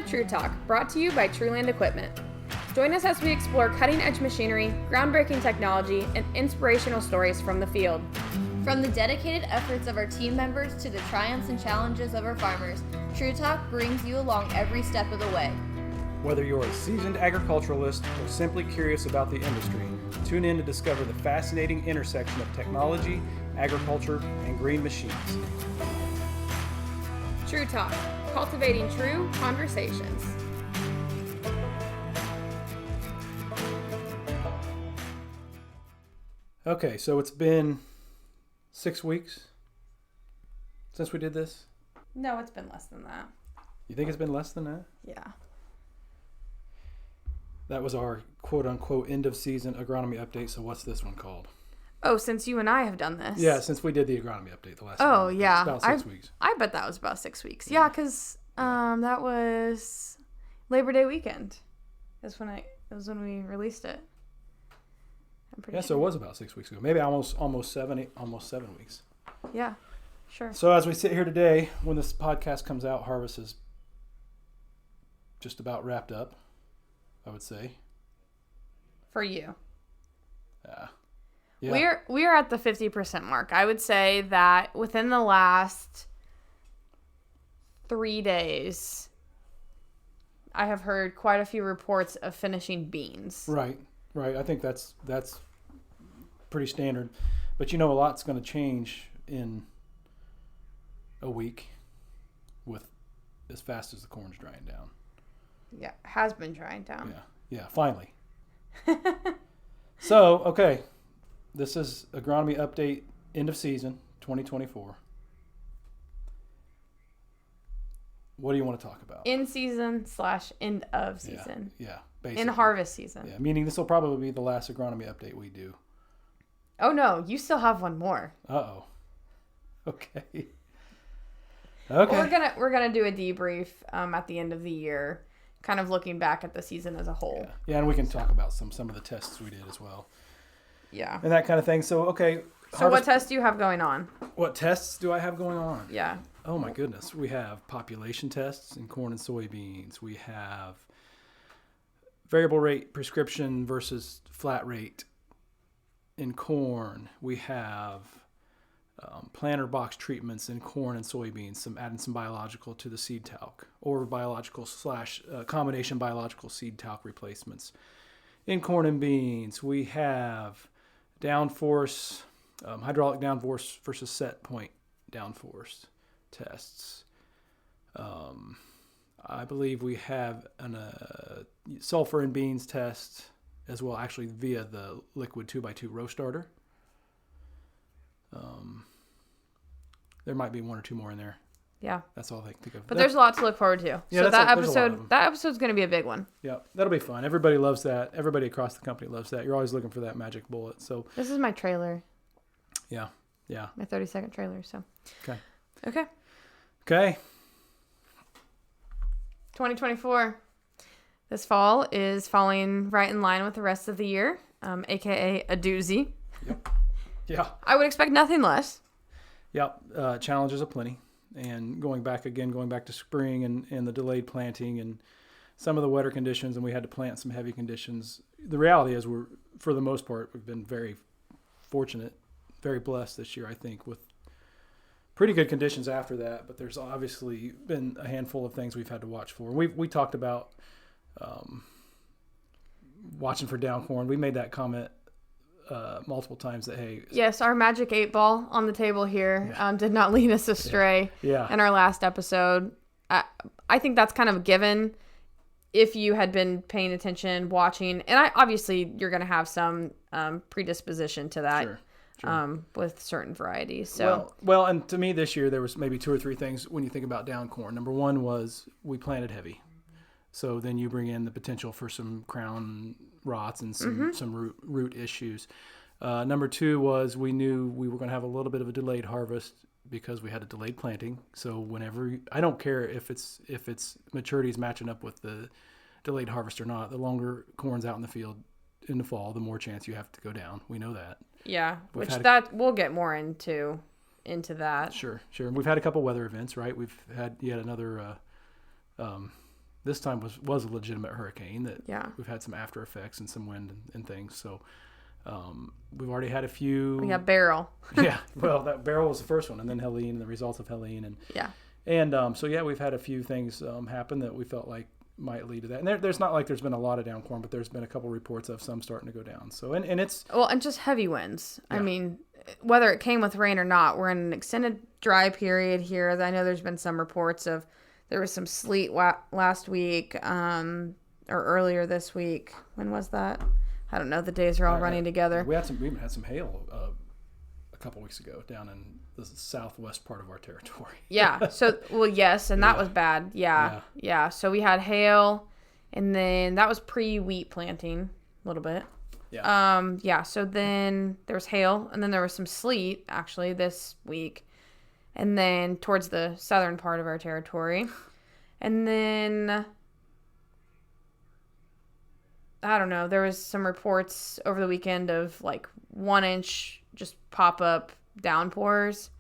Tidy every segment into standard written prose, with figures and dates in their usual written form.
True Talk, brought to you by Trueland Equipment. Join us as we explore cutting-edge machinery, groundbreaking technology, and inspirational stories from the field. From the dedicated efforts of our team members to the triumphs and challenges of our farmers, True Talk brings you along every step of the way. Whether you're a seasoned agriculturalist or simply curious about the industry, tune in to discover the fascinating intersection of technology, agriculture, and green machines. True Talk, cultivating true conversations. Okay, so it's been 6 weeks since we did this? No, it's been less than that. You think it's been less than that? Yeah. That was our quote-unquote end-of-season agronomy update, so what's this one called? Oh, since you and I have done this. Yeah, since we did the agronomy update the last time. Oh, yeah. It's about 6 weeks. I bet that was about 6 weeks. Yeah, because that was Labor Day weekend. That was when we released it. I'm pretty sure. So it was about 6 weeks ago. Maybe almost 7 weeks. Yeah, sure. So as we sit here today, when this podcast comes out, harvest is just about wrapped up, I would say. For you. Yeah. We're at the 50% mark. I would say that within the last 3 days, I have heard quite a few reports of finishing beans. Right. I think that's pretty standard. But a lot's going to change in a week with as fast as the corn's drying down. Yeah, has been drying down. Yeah, finally. So, okay. This is Agronomy Update, end of season, 2024. What do you want to talk about? In season / end of season. Yeah, basically. In harvest season. Yeah, meaning this will probably be the last Agronomy Update we do. Oh, no, you still have one more. Uh-oh. Okay. We're gonna do a debrief at the end of the year, kind of looking back at the season as a whole. Yeah, and we can talk about some of the tests we did as well. Yeah. And that kind of thing. So, okay. So what tests do you have going on? What tests do I have going on? Yeah. Oh, my goodness. We have population tests in corn and soybeans. We have variable rate prescription versus flat rate in corn. We have planter box treatments in corn and soybeans, adding some biological to the seed talc, or biological / combination biological seed talc replacements. In corn and beans, we have downforce, hydraulic downforce versus set point downforce tests. I believe we have a sulfur in beans test as well, actually via the liquid 2x2 row starter. There might be one or two more in there. Yeah. That's all I think of. But there's a lot to look forward to. Yeah, so that episode's going to be a big one. Yeah, that'll be fun. Everybody loves that. Everybody across the company loves that. You're always looking for that magic bullet. So this is my trailer. Yeah. My 30-second trailer, so. Okay. 2024. This fall is falling right in line with the rest of the year, aka a doozy. Yep. Yeah. I would expect nothing less. Yep. Challenges aplenty. And going back to spring and the delayed planting and some of the wetter conditions, and we had to plant some heavy conditions. The reality is for the most part, we've been very fortunate, very blessed this year, I think, with pretty good conditions after that. But there's obviously been a handful of things we've had to watch for. We talked about watching for down corn. We made that comment multiple times that, hey. Yes, our magic 8 ball on the table here did not lead us astray in our last episode. I think that's kind of a given if you had been paying attention, watching. And obviously you're going to have some predisposition to that. Sure. With certain varieties. So well, and to me this year there was maybe 2 or 3 things when you think about down corn. Number one was we planted heavy. So then you bring in the potential for some crown rots and some root issues. Number 2 was we knew we were going to have a little bit of a delayed harvest because we had a delayed planting. So whenever I don't care if its maturity is matching up with the delayed harvest or not, the longer corn's out in the field in the fall, the more chance you have to go down. We know that. Yeah, we'll get more into that. Sure. We've had a couple weather events, right? We've had yet another this time was a legitimate hurricane that we've had some after effects and some wind and things. So we've already had a few. We got Beryl. Yeah, well, that Beryl was the first one, and then Helene, and the results of Helene, and so we've had a few things happen that we felt like might lead to that. And there's not like there's been a lot of down corn, but there's been a couple reports of some starting to go down. So and it's and just heavy winds. I mean, whether it came with rain or not, we're in an extended dry period here. I know there's been some reports of there was some sleet last week or earlier this week. When was that? I don't know. The days are all running together. We even had some hail a couple weeks ago down in the southwest part of our territory. Yeah. So, yes, and that was bad. Yeah. So we had and then that was pre-wheat planting a little bit. Yeah. So then there was hail, and then there was some sleet actually this week, and then towards the southern part of our territory, and then I don't know. There was some reports over the weekend of like 1 inch just pop up downpours,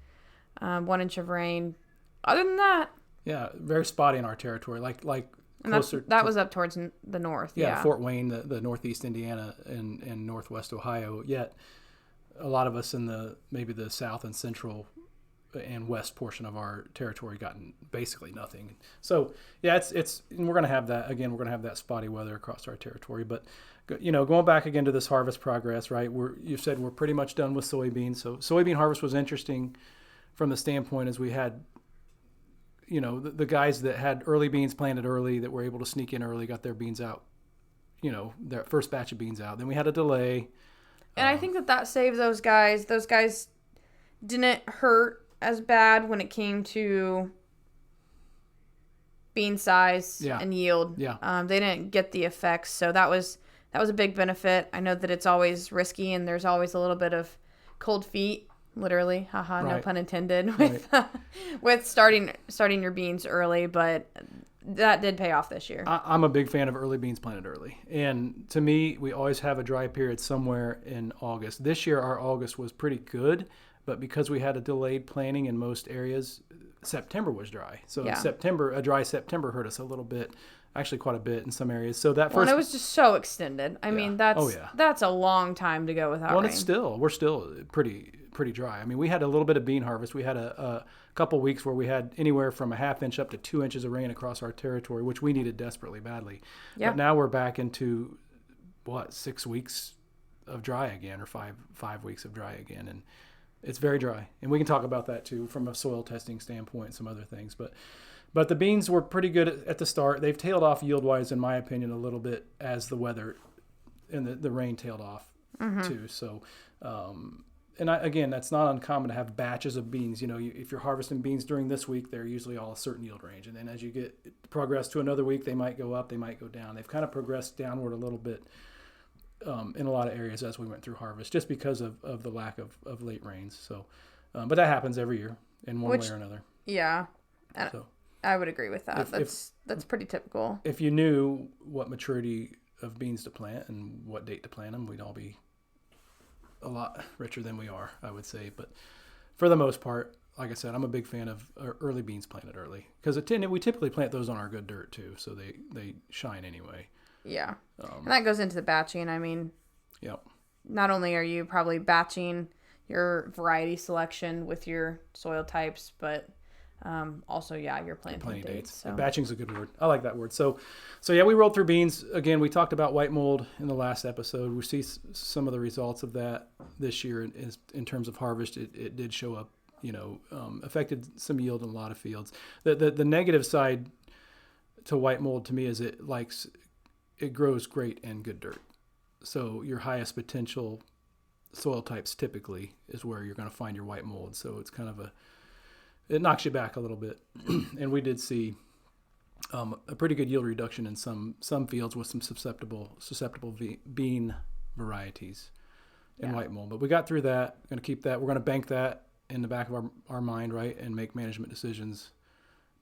1 inch of rain. Other than that, very spotty in our territory. Like and closer. That was up towards the north. Yeah, Fort Wayne, the northeast Indiana, and northwest Ohio. Yet a lot of us in maybe the south and central and west portion of our territory gotten basically nothing. So it's we're going to have that again. We're going to have that spotty weather across our territory. But going back again to this harvest progress, right? You said we're pretty much done with soybeans. So soybean harvest was interesting from the standpoint as we had, the guys that had early beans planted early that were able to sneak in early, got their beans out, their first batch of beans out. Then we had a delay. And I think that saved those guys. Those guys didn't hurt as bad when it came to bean size and yield. They didn't get the effects, so that was a big benefit. I know that it's always risky, and there's always a little bit of cold feet, literally, no pun intended, with starting your beans early, but that did pay off this year. I'm a big fan of early beans planted early, and to me, we always have a dry period somewhere in August. This year, our August was pretty good. But because we had a delayed planting in most areas, September was dry. So a dry September hurt us a little bit, actually quite a bit in some areas. So that and it was just so extended. I mean, that's a long time to go without rain. We're still pretty dry. I mean, we had a little bit of bean harvest. We had a couple weeks where we had anywhere from a half inch up to 2 inches of rain across our territory, which we needed desperately badly. Yeah. But now we're back into 6 weeks of dry again, or five weeks of dry again, and it's very dry, and we can talk about that too from a soil testing standpoint and some other things. But the beans were pretty good at the start. They've tailed off yield-wise, in my opinion, a little bit as the weather and the rain tailed off too. So, again, that's not uncommon to have batches of beans. If you're harvesting beans during this week, they're usually all a certain yield range, and then as you progress to another week, they might go up, they might go down. They've kind of progressed downward a little bit. In a lot of areas as we went through harvest, just because of the lack of late rains. So, but that happens every year in one way or another. Yeah, so, I would agree with that. That's pretty typical. If you knew what maturity of beans to plant and what date to plant them, we'd all be a lot richer than we are, I would say. But for the most part, like I said, I'm a big fan of early beans planted early because we typically plant those on our good dirt too, so they shine anyway. Yeah, and that goes into the batching. I mean, not only are you probably batching your variety selection with your soil types, but also, your planting dates. So. Batching's a good word. I like that word. So we rolled through beans. Again, we talked about white mold in the last episode. We see some of the results of that this year in terms of harvest. It did show up, affected some yield in a lot of fields. The negative side to white mold to me is it grows great in good dirt. So your highest potential soil types typically is where you're going to find your white mold. So it's kind of it knocks you back a little bit. And we did see a pretty good yield reduction in some fields with some susceptible bean varieties in white mold. But we got through that. We're going to keep that. We're going to bank that in the back of our mind, right, and make management decisions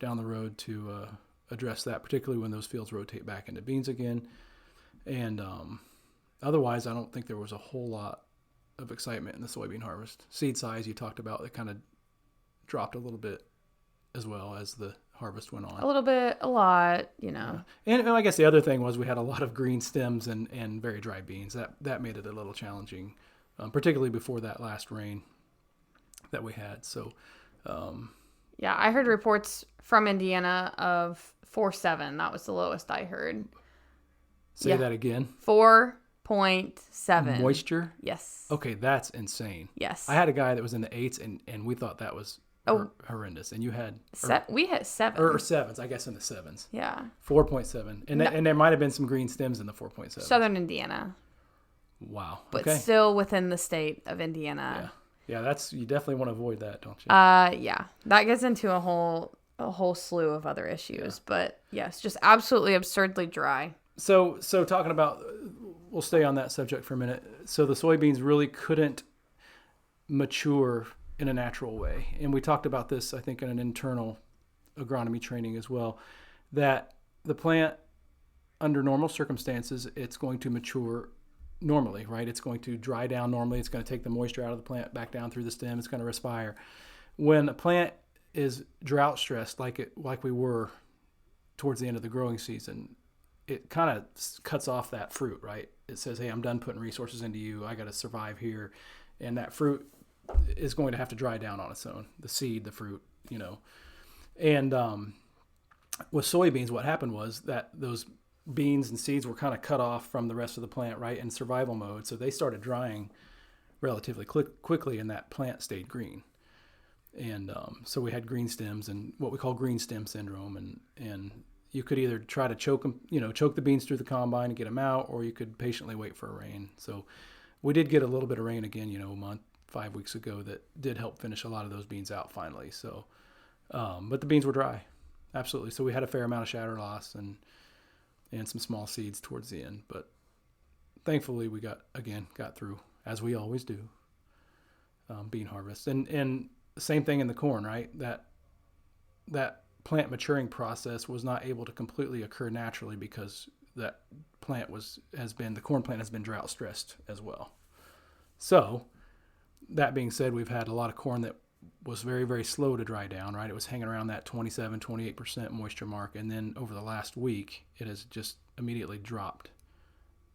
down the road to address that, particularly when those fields rotate back into beans again. And otherwise, I don't think there was a whole lot of excitement in the soybean harvest. Seed size you talked about, it kind of dropped a little bit as well as the harvest went on. A lot, you know. Yeah. And I guess the other thing was we had a lot of green stems and very dry beans. That made it a little challenging, particularly before that last rain that we had. So, yeah, I heard reports from Indiana of 4.7. That was the lowest I heard. Say that again. 4.7 moisture. Yes. Okay, that's insane. Yes. I had a guy that was in the 8s, and we thought that was horrendous. And you had we hit 7 or 7s, I guess, in the 7s. Yeah. 4.7, and there might have been some green stems in the 4.7. Southern Indiana. Wow. But still within the state of Indiana. Yeah. You definitely want to avoid that, don't you? Yeah. That gets into a whole slew of other issues, but yes, just absolutely absurdly dry. So talking about, we'll stay on that subject for a minute. So the soybeans really couldn't mature in a natural way. And we talked about this, I think, in an internal agronomy training as well, that the plant, under normal circumstances, it's going to mature normally, right? It's going to dry down normally. It's going to take the moisture out of the plant back down through the stem. It's going to respire. When a plant is drought stressed, like we were towards the end of the growing season, it kind of cuts off that fruit, right? It says, hey, I'm done putting resources into you. I got to survive here. And that fruit is going to have to dry down on its own. The seed, the fruit, you know. And with soybeans, what happened was that those beans and seeds were kind of cut off from the rest of the plant, right, in survival mode. So they started drying relatively quickly, and that plant stayed green. And so we had green stems and what we call green stem syndrome. And you could either try to choke the beans through the combine and get them out, or you could patiently wait for a rain. So we did get a little bit of rain again, a month, 5 weeks ago, that did help finish a lot of those beans out finally. So, but the beans were dry, absolutely. So we had a fair amount of shatter loss and some small seeds towards the end. But thankfully we got through, as we always do, bean harvest. And same thing in the corn, right? That plant maturing process was not able to completely occur naturally because that the corn plant has been drought stressed as well. So that being said, we've had a lot of corn that was very, very slow to dry down, right? It was hanging around that 27, 28% moisture mark. And then over the last week, it has just immediately dropped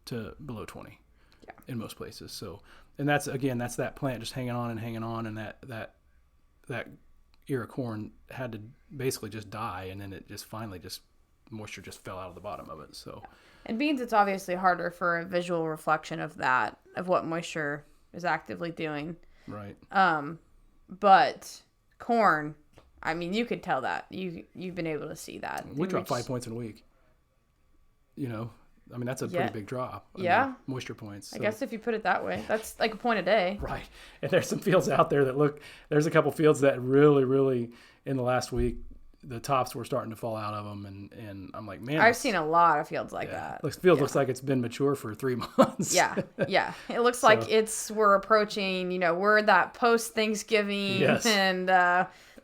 to below 20 in most places. So, and that's that plant just hanging on, and that ear of corn had to basically just die, and then it just finally moisture just fell out of the bottom of it. So, and beans, it's obviously harder for a visual reflection of what moisture is actively doing. Right. But corn, I mean, you could tell that you've been able to see that. We dropped 5 points in a week. I mean, that's a pretty big drop. Moisture points. So. I guess if you put it that way, that's like a point a day. Right. And there's some fields out there there's a couple fields that really, really, in the last week, the tops were starting to fall out of them. And I'm like, man. I've seen a lot of fields like that. Looks like it's been mature for 3 months. Yeah. It looks like we're approaching, we're that post-Thanksgiving and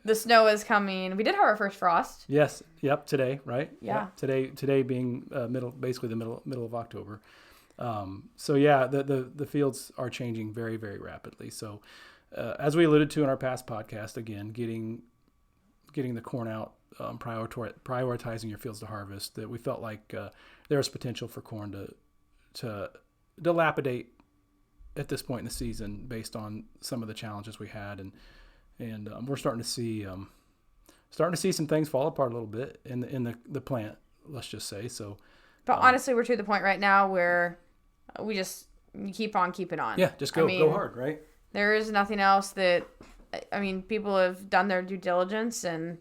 the snow is coming. We did have our first frost. Yes. Yep. Today, right? Yeah. Yep. Today being basically the middle of October. So yeah, the fields are changing very, very rapidly. So as we alluded to in our past podcast, again, getting the corn out, prioritizing your fields to harvest, that we felt like there's potential for corn to dilapidate at this point in the season based on some of the challenges we had, and we're starting to see some things fall apart a little bit in the plant, let's just say. So, but honestly, we're to the point right now where we keep on keeping on. Yeah, just go hard, right? There is nothing else people have done their due diligence, and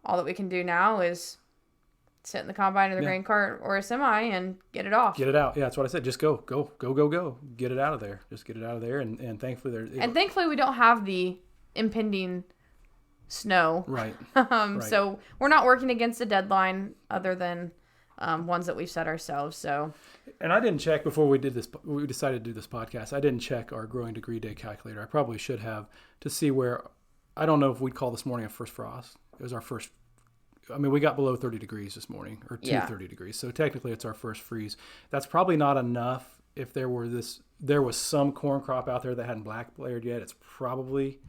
all that we can do now is sit in the combine or the grain cart or a semi and get it off. Get it out. Yeah, that's what I said. Just go. Get it out of there. Just get it out of there. And thankfully thankfully we don't have the impending snow. Right. Right. So we're not working against a deadline other than ones that we've set ourselves. So. And I didn't check before we decided to do this podcast. I didn't check our growing degree day calculator. I probably should have, to see where, I don't know if we'd call this morning a first frost. It was our first, we got below 30 degrees this morning, or 30 degrees. So technically it's our first freeze. That's probably not enough. If there was some corn crop out there that hadn't black layered yet, it's probably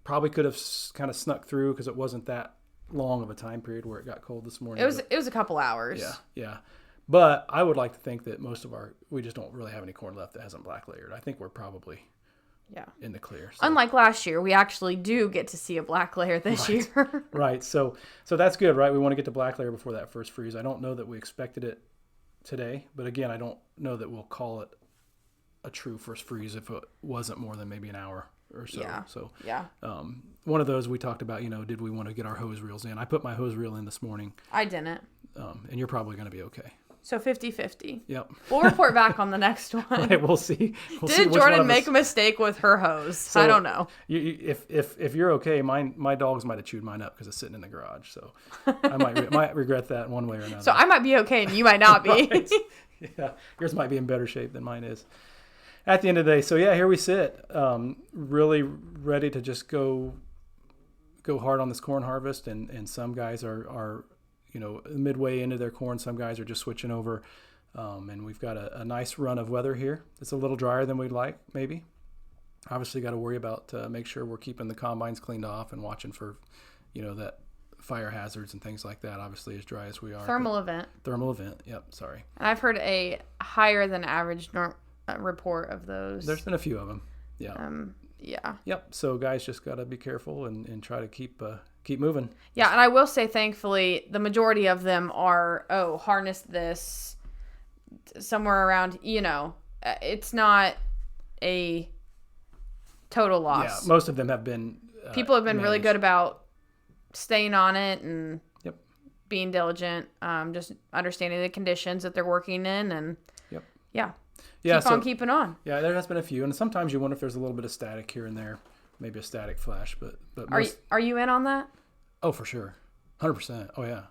could have kind of snuck through because it wasn't that long of a time period where it got cold this morning. It was a couple hours. Yeah. But I would like to think that we just don't really have any corn left that hasn't black layered. I think we're probably in the clear. So. Unlike last year, we actually do get to see a black layer this year. Right. So that's good, right? We want to get to black layer before that first freeze. I don't know that we expected it today, but again, I don't know that we'll call it a true first freeze if it wasn't more than maybe an hour or so. Yeah. So yeah. One of those we talked about, did we want to get our hose reels in? I put my hose reel in this morning. I didn't. And you're probably going to be okay. So 50-50. Yep. We'll report back on the next one. Right, we'll see. Did Jordan make a mistake with her hose? So I don't know. If you're okay, my dogs might have chewed mine up because it's sitting in the garage. So I might regret that one way or another. So I might be okay and you might not be. Right. Yeah, yours might be in better shape than mine is. At the end of the day, so yeah, here we sit, really ready to just go hard on this corn harvest, and some guys are midway into their corn. Some guys are just switching over, and we've got a nice run of weather here. It's a little drier than we'd like, maybe. Obviously, got to worry about make sure we're keeping the combines cleaned off and watching for, that fire hazards and things like that. Obviously, as dry as we are. Thermal event. Yep. Sorry. And I've heard a higher than average report of those. There's been a few of them. Yeah. Yeah. Yep. So guys just got to be careful and try to keep moving. Yeah, and I will say, thankfully, the majority of them are, harness this somewhere around, it's not a total loss. Yeah, most of them have been people have been really good about staying on it and Yep. being diligent, just understanding the conditions that they're working in, and keep on keeping on. Yeah, there has been a few, and sometimes you wonder if there's a little bit of static here and there, maybe a static flash, but are you in on that? Oh, for sure, 100%. Oh yeah,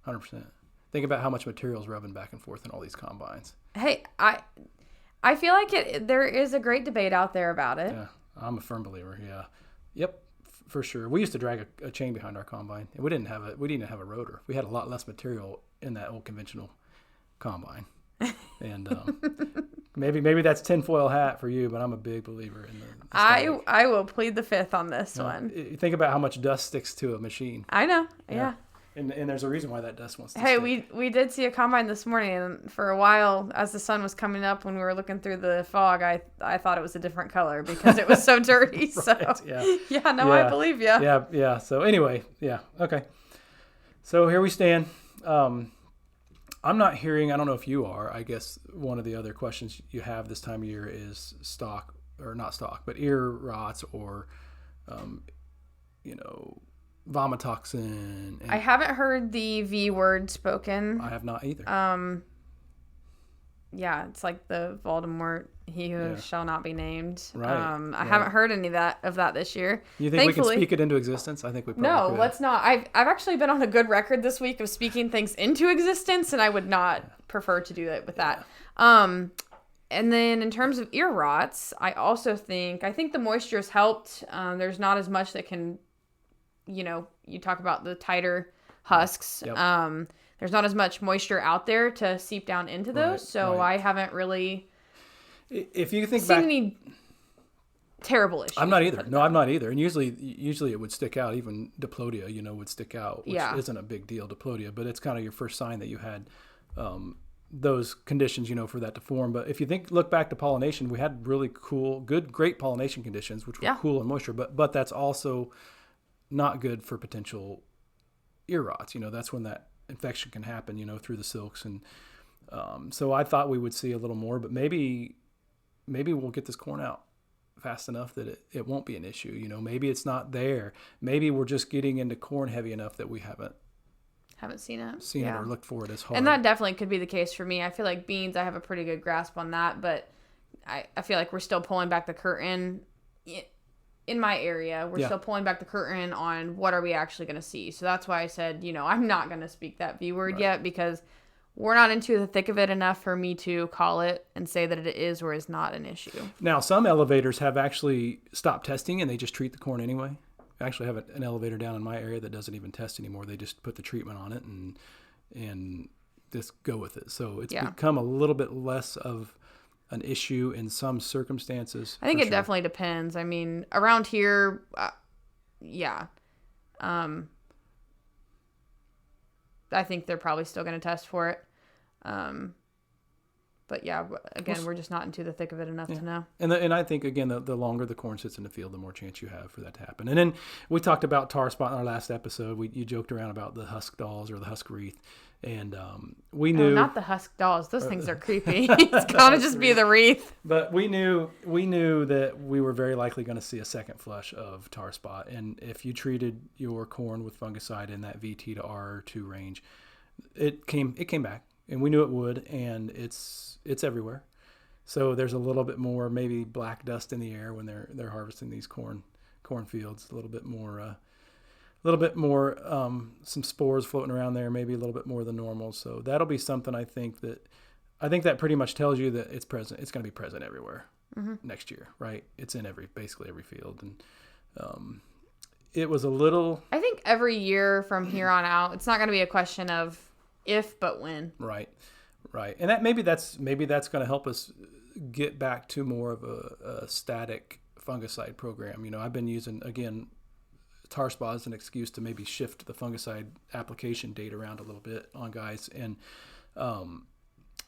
100%. Think about how much material's rubbing back and forth in all these combines. Hey, I feel like there is a great debate out there about it. Yeah, I'm a firm believer. Yeah, yep, for sure. We used to drag a chain behind our combine, and we didn't have a rotor. We had a lot less material in that old conventional combine. And maybe that's tinfoil hat for you, but I'm a big believer in the I will plead the fifth on this one. Think about how much dust sticks to a machine. I know. Yeah. And there's a reason why that dust wants to stick. Hey, we did see a combine this morning, and for a while, as the sun was coming up when we were looking through the fog, I thought it was a different color because it was so dirty. Right, so I believe you. Yeah. So anyway, okay. So here we stand. I'm not hearing, I don't know if you are, I guess one of the other questions you have this time of year is ear rots or, vomitoxin. I haven't heard the V word spoken. I have not either. It's like the Voldemort, he who shall not be named. Right. I haven't heard any of that this year. You think we can speak it into existence? I think we probably could. Let's not. I've actually been on a good record this week of speaking things into existence, and I would not prefer to do it with that. And then in terms of ear rots, I think the moisture has helped. There's not as much that can, you talk about the tighter husks. Yep. There's not as much moisture out there to seep down into those, so I haven't really if you think seen back, any terrible issues. I'm not either. No, I'm not either. And usually it would stick out. Even diplodia, would stick out, which isn't a big deal, diplodia, but it's kind of your first sign that you had those conditions, for that to form. But if you look back to pollination, we had really great pollination conditions, which were cool and moisture, but that's also not good for potential ear rots. That's when that infection can happen, through the silks. And so I thought we would see a little more, but maybe we'll get this corn out fast enough that it won't be an issue. Maybe it's not there. Maybe we're just getting into corn heavy enough that we haven't seen it or looked for it as hard. And that definitely could be the case for me. I feel like beans, I have a pretty good grasp on that, but I feel like we're still pulling back the curtain in my area. We're still pulling back the curtain on what are we actually going to see. So that's why I said, I'm not going to speak that V word yet, because we're not into the thick of it enough for me to call it and say that it is or is not an issue. Now, some elevators have actually stopped testing and they just treat the corn anyway. I actually have an elevator down in my area that doesn't even test anymore. They just put the treatment on it and just go with it. So it's become a little bit less of an issue in some circumstances. I think it definitely depends. I mean, around here, I think they're probably still going to test for it. But yeah, again, we're just not into the thick of it enough to know. And I think, again, the longer the corn sits in the field, the more chance you have for that to happen. And then we talked about tar spot in our last episode. You joked around about the husk dolls or the husk wreath. And we knew... not the husk dolls. Those things are creepy. It's got to just be the wreath. But we knew that we were very likely going to see a second flush of tar spot. And if you treated your corn with fungicide in that VT to R2 range, it came back. And we knew it would, and it's everywhere. So there's a little bit more maybe black dust in the air when they're harvesting these cornfields. A little bit more some spores floating around there, maybe a little bit more than normal. So that'll be something I think that pretty much tells you that it's present. It's going to be present everywhere next year, right? It's in basically every field, and it was a little. I think every year from here on out, it's not going to be a question of if, but when. Right. And that maybe that's going to help us get back to more of a static fungicide program. I've been using, again, tar spot as an excuse to maybe shift the fungicide application date around a little bit on guys. And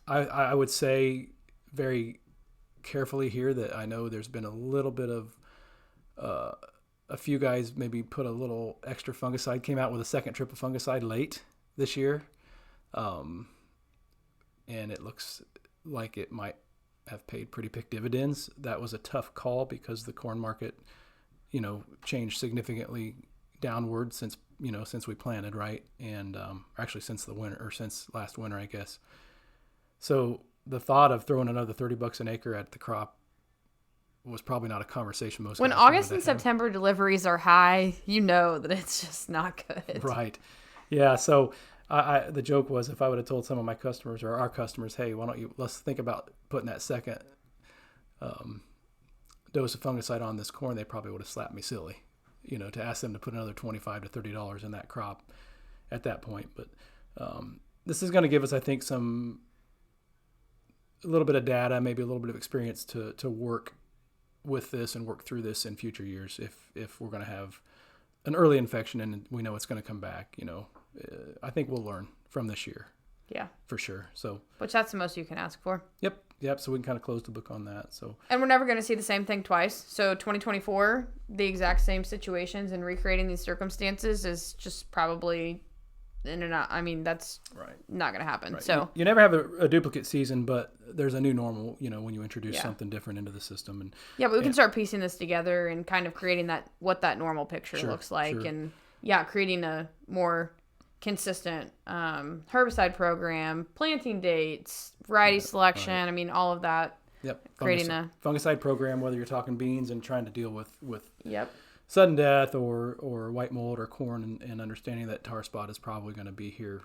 I would say very carefully here that I know there's been a little bit of a few guys maybe put a little extra fungicide, came out with a second trip of fungicide late this year. And it looks like it might have paid pretty big dividends. That was a tough call because the corn market, changed significantly downward since we planted, right? And actually since the winter, or since last winter, I guess. So the thought of throwing another $30 an acre at the crop was probably not a conversation most. When August and September deliveries are high, that it's just not good. Right. Yeah. So the joke was, if I would have told some of my customers or our customers, hey, let's think about putting that second dose of fungicide on this corn, they probably would have slapped me silly, to ask them to put another $25 to $30 in that crop at that point. But this is going to give us, I think, a little bit of data, maybe a little bit of experience to work with this and work through this in future years. If we're going to have an early infection and we know it's going to come back, I think we'll learn from this year. Yeah, for sure. So, which that's the most you can ask for. Yep. So we can kind of close the book on that. So, and we're never going to see the same thing twice. So 2024, the exact same situations and recreating these circumstances is just probably, that's not going to happen. Right. So you never have a duplicate season, but there's a new normal. When you introduce something different into the system, and but we can start piecing this together and kind of creating what that normal picture looks like, and creating a more consistent herbicide program, planting dates, variety selection. Right. All of that. Yep. Creating a fungicide program, whether you're talking beans and trying to deal with yep. sudden death or white mold or corn, and understanding that tar spot is probably going to be here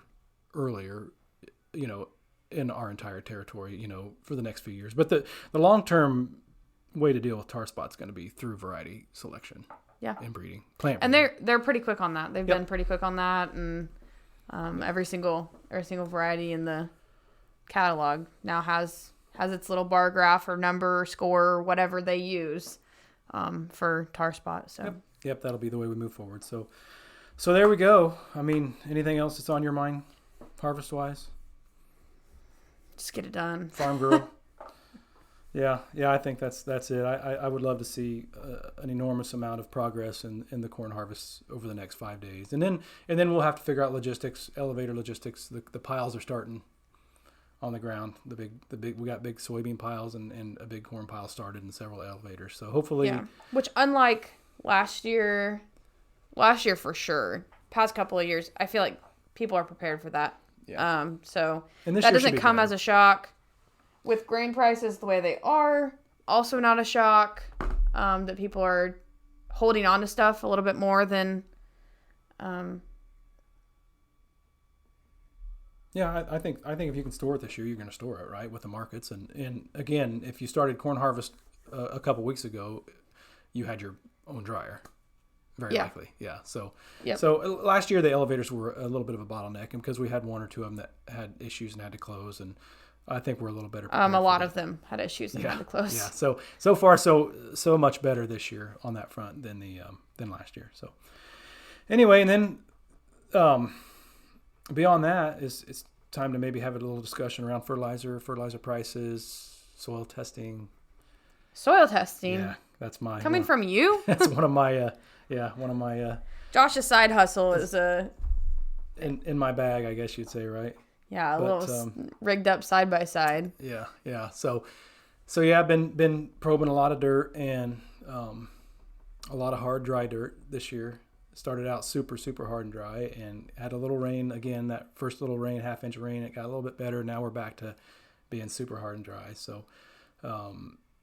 earlier, in our entire territory, for the next few years. But the long-term way to deal with tar spot is going to be through variety selection. Yeah. And breeding. Plant breeding. And they're pretty quick on that. They've been pretty quick on that, and every single variety in the catalog now has its little bar graph or number or score or whatever they use for tar spot. So yep, that'll be the way we move forward. So there we go. Anything else that's on your mind, harvest wise? Just get it done, farm girl. Yeah, I think that's it. I would love to see an enormous amount of progress in the corn harvest over the next 5 days, and then we'll have to figure out logistics, elevator logistics. The piles are starting on the ground. The big we got big soybean piles and a big corn pile started in several elevators. So hopefully, which unlike last year for sure, past couple of years, I feel like people are prepared for that. Yeah. So that doesn't come as a shock. With grain prices the way they are, also not a shock that people are holding on to stuff a little bit more than. I think if you can store it this year, you're going to store it, right, with the markets. And again, if you started corn harvest a couple weeks ago, you had your own dryer. Very likely. Yeah. So last year the elevators were a little bit of a bottleneck, and because we had one or two of them that had issues and had to close, and I think we're a little better. A lot of them had issues and had to close. Yeah. So far so much better this year on that front than last year. So anyway, and then beyond that, it's time to maybe have a little discussion around fertilizer prices, soil testing. Soil testing? Yeah, that's my... Coming from you? That's one of my... Josh's side hustle is in my bag, I guess you'd say, right? Yeah, a little rigged up side by side. Yeah. So yeah, I've been probing a lot of dirt and a lot of hard, dry dirt this year. Started out super, super hard and dry, and had a little rain again. That first little rain, half-inch rain, it got a little bit better. Now we're back to being super hard and dry. So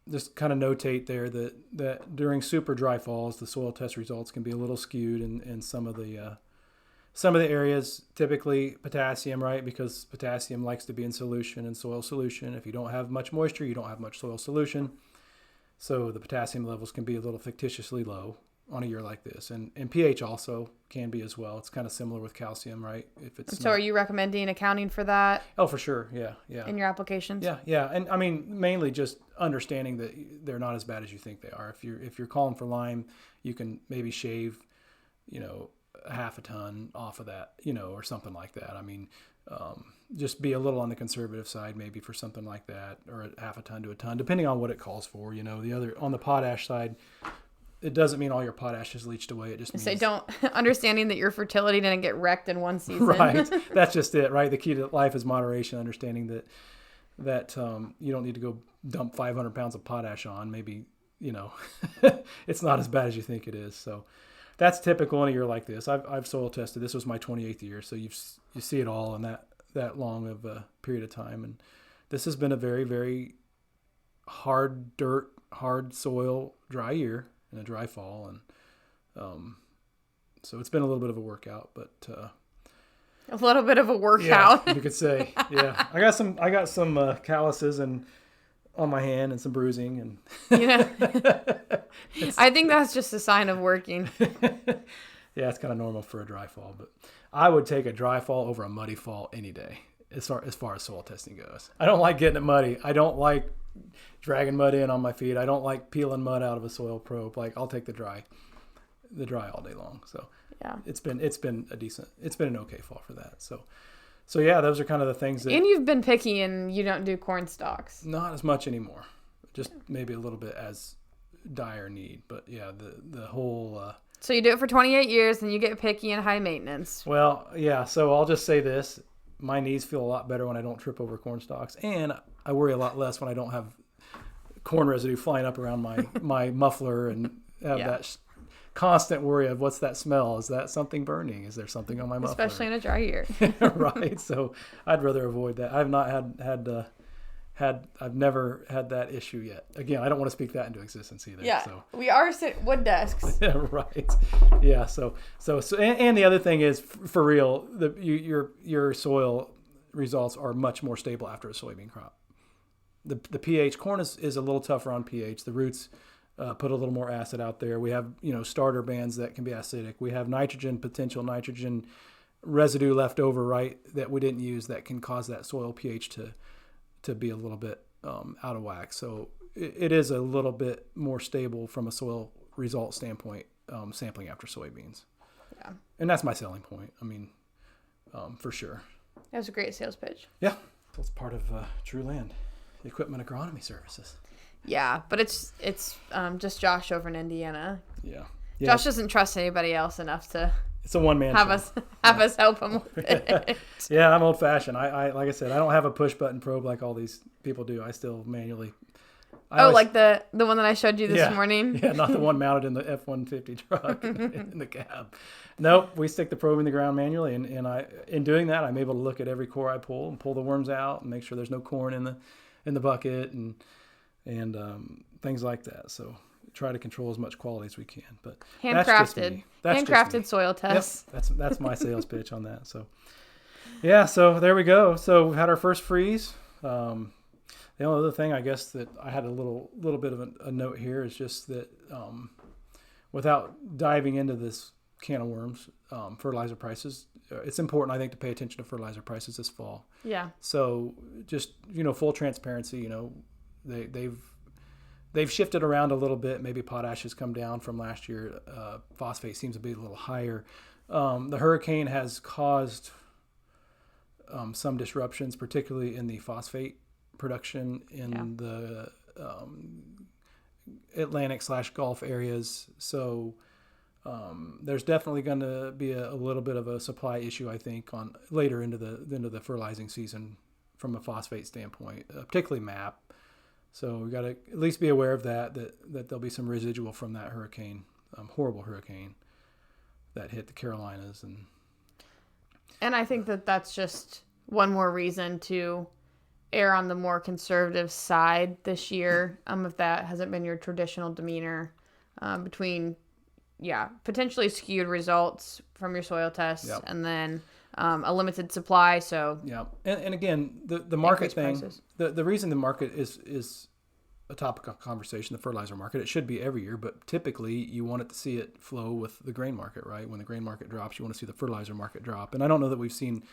just kind of notate there that during super dry falls, the soil test results can be a little skewed in some of the areas. Typically potassium, right? Because potassium likes to be in solution, in soil solution. If you don't have much moisture, you don't have much soil solution. So the potassium levels can be a little fictitiously low on a year like this, and pH also can be as well. It's kind of similar with calcium, right? If it's so, are you recommending accounting for that? Oh, for sure, yeah. In your applications? Yeah, and I mean mainly just understanding that they're not as bad as you think they are. If you're calling for lime, you can maybe shave, half a ton off of that, or something like that. I mean, just be a little on the conservative side maybe for something like that, or half a ton to a ton, depending on what it calls for. The other on the potash side. It doesn't mean all your potash is leached away. It just means... So understanding that your fertility didn't get wrecked in one season. Right. That's just it, right? The key to life is moderation, understanding that you don't need to go dump 500 pounds of potash on. Maybe, it's not as bad as you think it is. So that's typical in a year like this. I've soil tested. This was my 28th year. So you see it all in that long of a period of time. And this has been a very, very hard dirt, hard soil, dry year. In a dry fall, and so it's been a little bit of a workout, but a little bit of a workout, you could say. Yeah, I got some calluses and on my hand and some bruising, and I think that's just a sign of working. Yeah, it's kind of normal for a dry fall, but I would take a dry fall over a muddy fall any day. As far as soil testing goes, I don't like getting it muddy. I don't like dragging mud in on my feet. I don't like peeling mud out of a soil probe. Like, I'll take the dry all day long. So yeah, it's been an okay fall for that. So yeah, those are kind of the things that. And you've been picky, and you don't do corn stalks. Not as much anymore. Just maybe a little bit as dire need. But yeah, the whole. So you do it for 28 years, and you get picky and high maintenance. Well, yeah. So I'll just say this. My knees feel a lot better when I don't trip over corn stalks, and I worry a lot less when I don't have corn residue flying up around my muffler and have that constant worry of what's that smell? Is that something burning? Is there something on my muffler? Especially in a dry year. Right. So I'd rather avoid that. I've not I've never had that issue yet. Again, I don't want to speak that into existence either. Yeah. So. We are wood desks. Yeah, right. Yeah. So and the other thing is, for real, your soil results are much more stable after a soybean crop. The pH, corn is a little tougher on pH. The roots put a little more acid out there. We have starter bands that can be acidic. We have potential nitrogen residue left over, right, that we didn't use, that can cause that soil pH to be a little bit out of whack. So it is a little bit more stable from a soil result standpoint, sampling after soybeans. Yeah. And that's my selling point. I mean, for sure. That was a great sales pitch. Yeah. So it's part of True Land Equipment Agronomy Services. Yeah, but it's just Josh over in Indiana. Yeah. Josh doesn't trust anybody else enough to. It's a one-man show. Have us help him with it. Yeah, I'm old-fashioned. I like I said, I don't have a push-button probe like all these people do. I still manually. Like the one that I showed you this morning? Yeah, not the one mounted in the F-150 truck in the cab. Nope, we stick the probe in the ground manually, and in doing that, I'm able to look at every core I pull and pull the worms out and make sure there's no corn in the bucket and things like that. So try to control as much quality as we can. But handcrafted soil tests. Yep, that's my sales pitch on that. So yeah, so there we go. So we had our first freeze. The only other thing, I guess, that I had a little bit of a note here is just that without diving into this can of worms, fertilizer prices, it's important, I think, to pay attention to fertilizer prices this fall. Yeah. So just, full transparency, they've shifted around a little bit. Maybe potash has come down from last year. Phosphate seems to be a little higher. The hurricane has caused some disruptions, particularly in the phosphate production in the Atlantic/Gulf areas. So there's definitely going to be a little bit of a supply issue, I think, on later into the fertilizing season from a phosphate standpoint, particularly MAP. So we got to at least be aware of that there'll be some residual from that hurricane, horrible hurricane that hit the Carolinas. And I think that's just one more reason to err on the more conservative side this year. If that hasn't been your traditional demeanor, between potentially skewed results from your soil tests, and then a limited supply. So and again, the market thing, the reason the market is a topic of conversation, the fertilizer market, it should be every year, but typically you want it to see it flow with the grain market, right? When the grain market drops, you want to see the fertilizer market drop. And I don't know that we've seen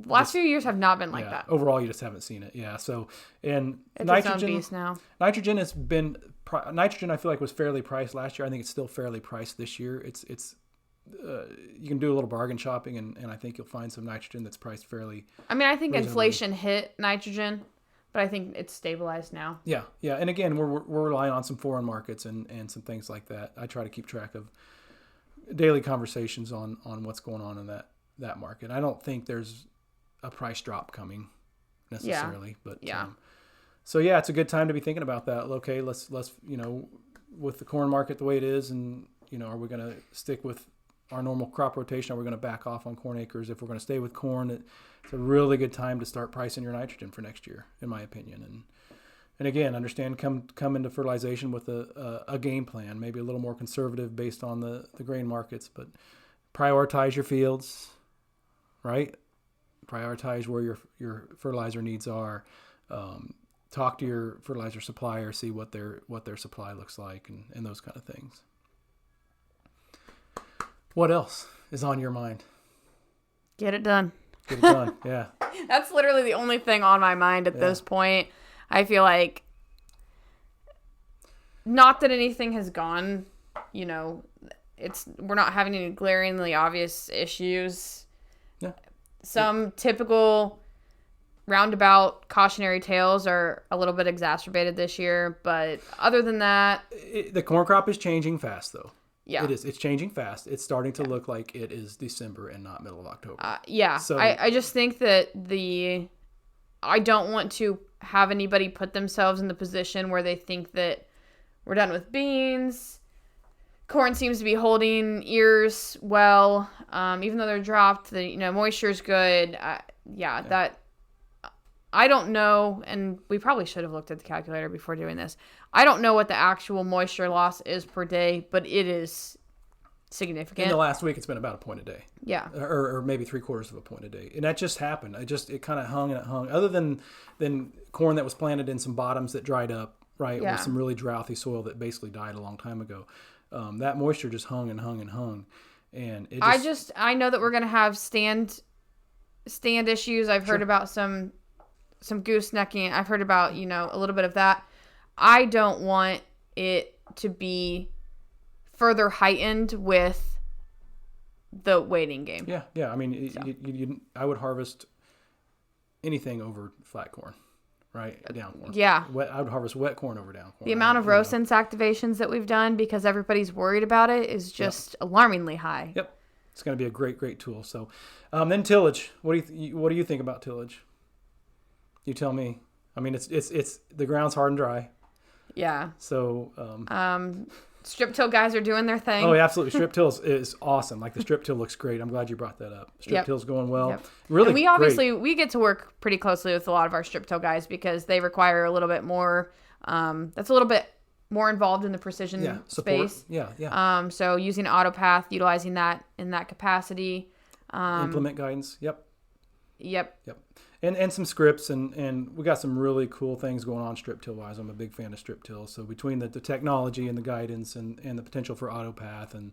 last few years have not been like that. Overall, you just haven't seen it. Yeah. So, and it's nitrogen, its own beast now. Nitrogen has been nitrogen. I feel like was fairly priced last year. I think it's still fairly priced this year. It's you can do a little bargain shopping, and I think you'll find some nitrogen that's priced fairly. I mean, I think inflation hit nitrogen, but I think it's stabilized now. Yeah. And again, we're relying on some foreign markets and some things like that. I try to keep track of daily conversations on what's going on in that market. I don't think there's a price drop coming necessarily, but so it's a good time to be thinking about that. Okay, let's with the corn market the way it is, and are we going to stick with our normal crop rotation? Are we going to back off on corn acres? If we're going to stay with corn, it's a really good time to start pricing your nitrogen for next year, in my opinion. And again, understand come into fertilization with a game plan, maybe a little more conservative based on the grain markets, but prioritize your fields, right? Prioritize where your fertilizer needs are. Talk to your fertilizer supplier, see what their supply looks like, and those kind of things. What else is on your mind? Get it done. Get it done. Yeah. That's literally the only thing on my mind at this point. I feel like, not that anything has gone, we're not having any glaringly obvious issues. Yeah. Some typical roundabout cautionary tales are a little bit exacerbated this year, but other than that, the corn crop is changing fast, though. Yeah, it is. It's changing fast. It's starting to look like it is December and not middle of October. So I just think that I don't want to have anybody put themselves in the position where they think that we're done with beans. Corn seems to be holding ears well, even though they're dropped. The moisture is good. That I don't know, and we probably should have looked at the calculator before doing this. I don't know what the actual moisture loss is per day, but it is significant. In the last week, it's been about a point a day. Yeah, or maybe 3/4 of a point a day, and that just happened. It kind of hung and it hung. Other than corn that was planted in some bottoms that dried up, right, with some really drouthy soil that basically died a long time ago. That moisture just hung and hung and hung, and I know that we're gonna have stand issues. I've heard about some goosenecking. I've heard about a little bit of that. I don't want it to be further heightened with the waiting game. Yeah. I mean, I would harvest anything over flat corn, right? Down corn. Yeah. I would harvest wet corn over down corn. The amount of row sense activations that we've done because everybody's worried about it is just alarmingly high. Yep. It's going to be a great tool. So, then tillage. What do you think about tillage? You tell me. I mean, it's the ground's hard and dry. Yeah. So. Strip till guys are doing their thing. Oh, yeah, absolutely. Strip till is awesome. Like the strip till looks great. I'm glad you brought that up. Strip till's going well. Yep. Really, and we obviously we get to work pretty closely with a lot of our strip till guys because they require a little bit more. That's a little bit more involved in the precision space. Yeah. So using AutoPath, utilizing that in that capacity. Implement guidance. Yep. And some scripts, and we got some really cool things going on strip till wise. I'm a big fan of strip till. So between the technology and the guidance and the potential for AutoPath and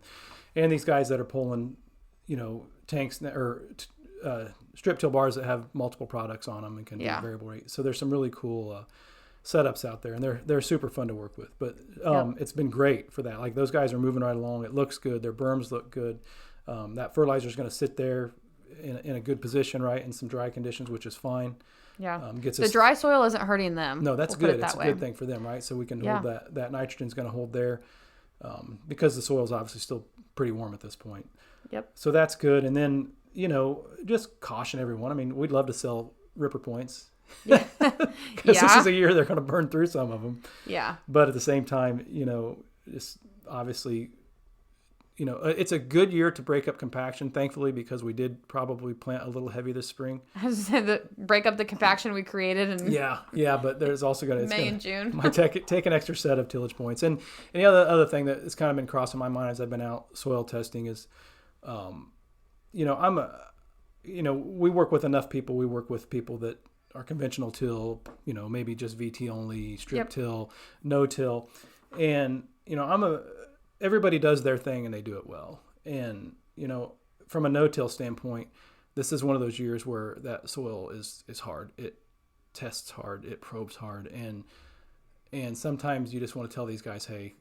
these guys that are pulling, tanks or strip till bars that have multiple products on them and can do variable rate. So there's some really cool setups out there, and they're super fun to work with. But it's been great for that. Like those guys are moving right along. It looks good. Their berms look good. That fertilizer is going to sit there in a good position, right, in some dry conditions, which is fine. Yeah. The dry soil isn't hurting them. No, that's good. It's a good thing for them, right? So we can hold that nitrogen's going to hold there because the soil's obviously still pretty warm at this point. Yep. So that's good. And then, just caution everyone. I mean, we'd love to sell Ripper points. Yeah. Because this is a year they're going to burn through some of them. Yeah. But at the same time, just obviously, it's a good year to break up compaction, thankfully, because we did probably plant a little heavy this spring. I was going to say, break up the compaction we created. Yeah, but there's also going to... May and June. Might take an extra set of tillage points. And the other thing that has kind of been crossing my mind as I've been out soil testing is, we work with enough people. We work with people that are conventional till, maybe just VT only, strip till, no till. And, everybody does their thing and they do it well. And, from a no-till standpoint, this is one of those years where that soil is hard. It tests hard. It probes hard. And sometimes you just want to tell these guys, hey,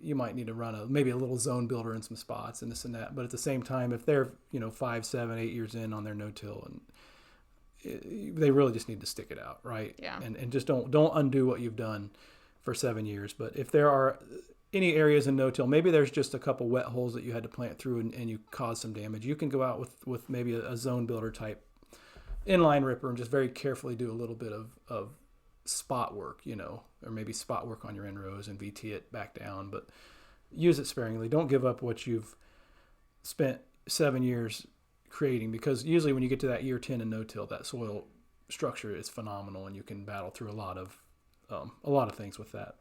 you might need to run maybe a little zone builder in some spots and this and that. But at the same time, if they're, 5, 7, 8 years in on their no-till, and they really just need to stick it out, right? Yeah. And just don't undo what you've done for 7 years. But if there are any areas in no-till, maybe there's just a couple wet holes that you had to plant through and you caused some damage, you can go out with maybe a zone builder type inline ripper and just very carefully do a little bit of spot work, or maybe spot work on your end rows and VT it back down, but use it sparingly. Don't give up what you've spent 7 years creating, because usually when you get to that year 10 in no-till, that soil structure is phenomenal and you can battle through a lot of things with that.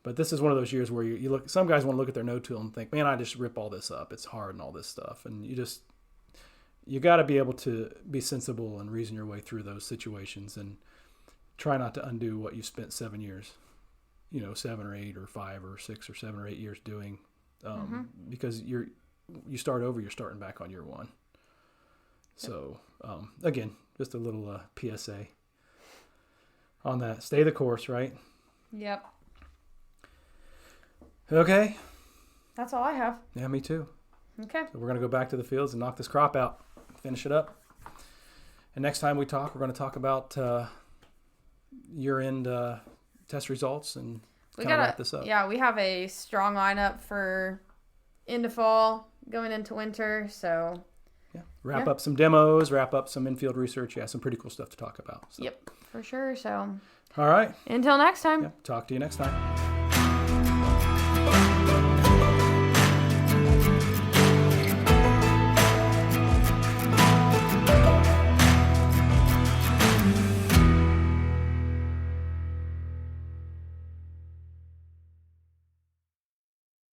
But this is one of those years where you look. Some guys want to look at their no-till and think, "Man, I just rip all this up. It's hard and all this stuff." And you got to be able to be sensible and reason your way through those situations and try not to undo what you spent 7 years, 7 or 8 or 5 or 6 or 7 or 8 years doing, because you start over. You're starting back on year 1. So again, just a little PSA on that. Stay the course, right? Yep. Okay. That's all I have. Yeah, me too. Okay. So we're going to go back to the fields and knock this crop out, finish it up. And next time we talk, we're going to talk about year-end test results and kind of wrap this up. Yeah, we have a strong lineup for into fall, going into winter. So yeah, wrap up some demos, wrap up some in-field research. Yeah, some pretty cool stuff to talk about. So. Yep, for sure. So all right. Until next time. Yeah, talk to you next time.